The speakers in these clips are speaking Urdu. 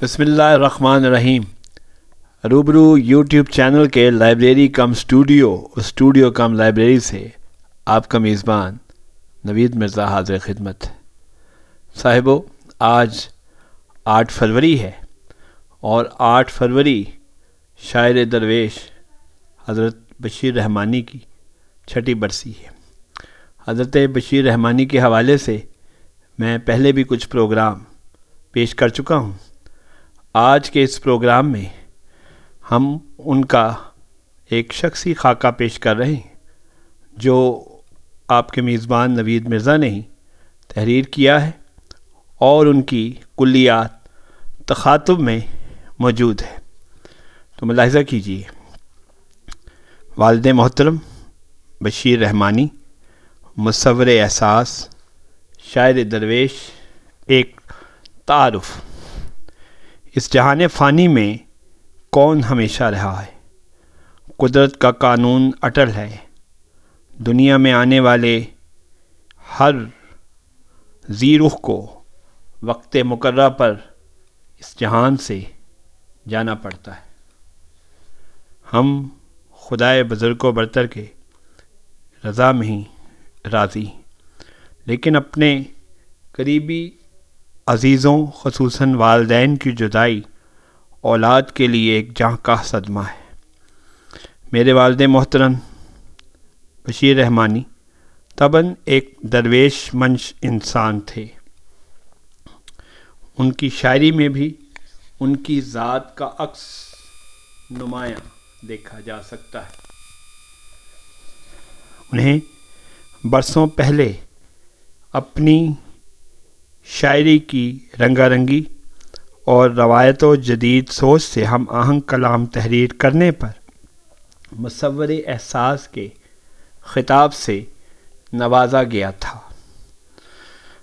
بسم اللہ الرحمن الرحیم۔ روبرو یوٹیوب چینل کے لائبریری کم اسٹوڈیو کم لائبریری سے آپ کا میزبان نوید مرزا حاضر خدمت۔ صاحبو، آج 8 فروری ہے اور 8 فروری شاعر درویش حضرت بشیر رحمانی کی 6ٹھی برسی ہے۔ حضرت بشیر رحمانی کے حوالے سے میں پہلے بھی کچھ پروگرام پیش کر چکا ہوں۔ آج کے اس پروگرام میں ہم ان کا ایک شخصی خاکہ پیش کر رہے ہیں جو آپ کے میزبان نوید مرزا نے ہی تحریر کیا ہے اور ان کی کلیات تخاطب میں موجود ہے، تو ملاحظہ کیجیے۔ والد محترم بشیر رحمانی، مصور احساس، شاعر درویش، ایک تعارف۔ اس جہان فانی میں کون ہمیشہ رہا ہے؟ قدرت کا قانون اٹل ہے۔ دنیا میں آنے والے ہر ذی رخ کو وقت مقررہ پر اس جہان سے جانا پڑتا ہے۔ ہم خدائے بزرگ و برتر کے رضا میں ہی راضی، لیکن اپنے قریبی عزیزوں خصوصاً والدین کی جدائی اولاد کے لیے ایک جاں کا صدمہ ہے۔ میرے والد محترم بشیر رحمانی طبعاً ایک درویش منش انسان تھے۔ ان کی شاعری میں بھی ان کی ذات کا عکس نمایاں دیکھا جا سکتا ہے۔ انہیں برسوں پہلے اپنی شاعری کی رنگا رنگی اور روایت و جدید سوچ سے ہم آہنگ کلام تحریر کرنے پر مصور احساس کے خطاب سے نوازا گیا تھا۔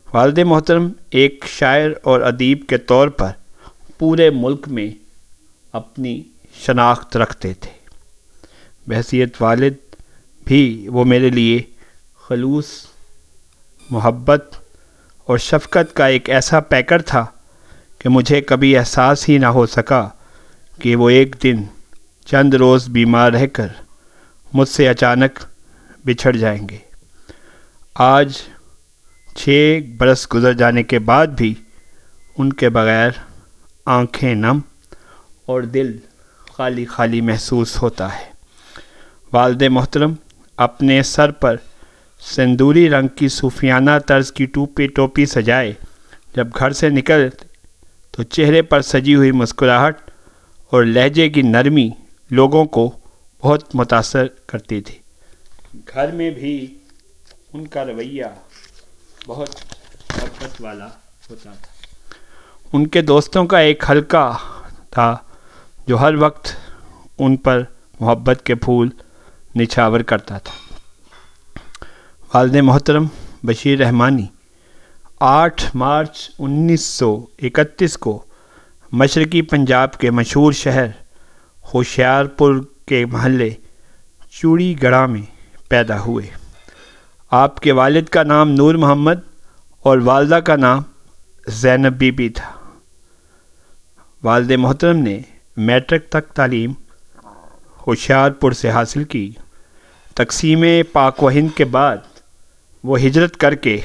والد محترم ایک شاعر اور ادیب کے طور پر پورے ملک میں اپنی شناخت رکھتے تھے۔ بحیثیت والد بھی وہ میرے لیے خلوص محبت اور شفقت کا ایک ایسا پیکر تھا کہ مجھے کبھی احساس ہی نہ ہو سکا کہ وہ ایک دن چند روز بیمار رہ کر مجھ سے اچانک بچھڑ جائیں گے۔ آج 6 برس گزر جانے کے بعد بھی ان کے بغیر آنکھیں نم اور دل خالی خالی محسوس ہوتا ہے۔ والد محترم اپنے سر پر سندوری رنگ کی صوفیانہ طرز کی ٹوپی سجائے جب گھر سے نکل تو چہرے پر سجی ہوئی مسکراہٹ اور لہجے کی نرمی لوگوں کو بہت متاثر کرتی تھی۔ گھر میں بھی ان کا رویہ بہت محبت والا ہوتا تھا۔ ان کے دوستوں کا ایک حلقہ تھا جو ہر وقت ان پر محبت کے پھول نچھاور کرتا تھا۔ والد محترم بشیر رحمانی 8 مارچ 1931 کو مشرقی پنجاب کے مشہور شہر ہوشیار پور کے محلے چوڑی گڑھا میں پیدا ہوئے۔ آپ کے والد کا نام نور محمد اور والدہ کا نام زینب بی بی تھا۔ والد محترم نے میٹرک تک تعلیم ہوشیار پور سے حاصل کی۔ تقسیم پاک و ہند کے بعد وہ ہجرت کر کے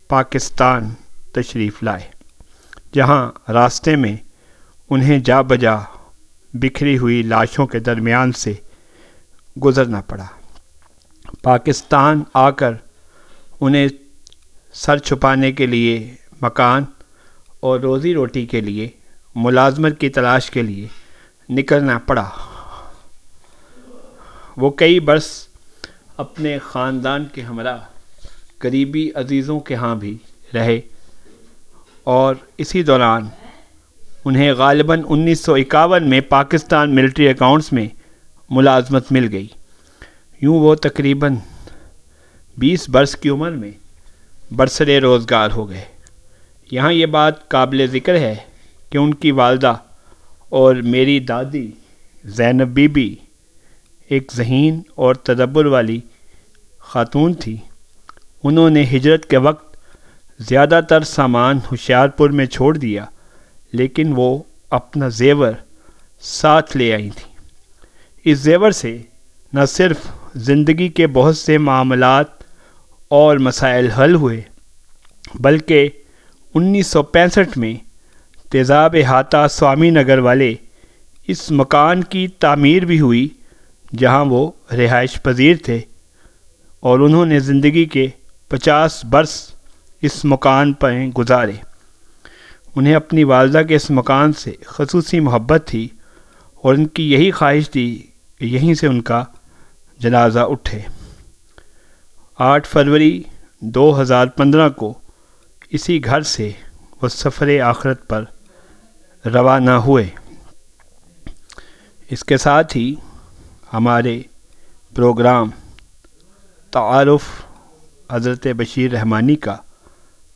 پاکستان تشریف لائے، جہاں راستے میں انہیں جا بجا بکھری ہوئی لاشوں کے درمیان سے گزرنا پڑا۔ پاکستان آ کر انہیں سر چھپانے کے لیے مکان اور روزی روٹی کے لیے ملازمت کی تلاش کے لیے نکلنا پڑا۔ وہ کئی برس اپنے خاندان کے ہمراہ قریبی عزیزوں کے ہاں بھی رہے اور اسی دوران انہیں غالباً 1951 میں پاکستان ملٹری اکاؤنٹس میں ملازمت مل گئی۔ یوں وہ تقریباً 20 برس کی عمر میں برسر روزگار ہو گئے۔ یہاں یہ بات قابل ذکر ہے کہ ان کی والدہ اور میری دادی زینب بی بی ایک ذہین اور تدبر والی خاتون تھی۔ انہوں نے ہجرت کے وقت زیادہ تر سامان ہوشیار پور میں چھوڑ دیا، لیکن وہ اپنا زیور ساتھ لے آئی تھیں۔ اس زیور سے نہ صرف زندگی کے بہت سے معاملات اور مسائل حل ہوئے، بلکہ 1965 میں تیزاب احاطہ سوامی نگر والے اس مکان کی تعمیر بھی ہوئی جہاں وہ رہائش پذیر تھے، اور انہوں نے زندگی کے 50 برس اس مکان پر گزارے۔ انہیں اپنی والدہ کے اس مکان سے خصوصی محبت تھی اور ان کی یہی خواہش تھی کہ یہیں سے ان کا جنازہ اٹھے۔ 8 فروری 2015 کو اسی گھر سے وہ سفر آخرت پر روانہ ہوئے۔ اس کے ساتھ ہی ہمارے پروگرام تعارف حضرت بشیر رحمانی کا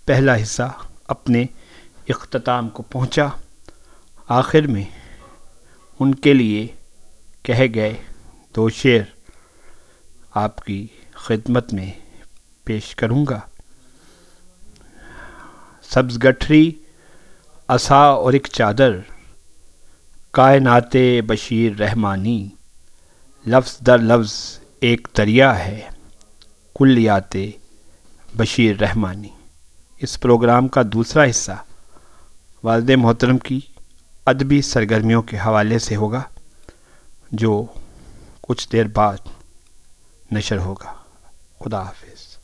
پہلا حصہ اپنے اختتام کو پہنچا۔ آخر میں ان کے لیے کہے گئے 2 شعر آپ کی خدمت میں پیش کروں گا۔ سبز گٹھری، عصا اور ایک چادر، کائنات بشیر رحمانی، لفظ در لفظ ایک دریا ہے، کلیات بشیر رحمانی۔ اس پروگرام کا دوسرا حصہ والد محترم کی ادبی سرگرمیوں کے حوالے سے ہوگا، جو کچھ دیر بعد نشر ہوگا۔ خدا حافظ۔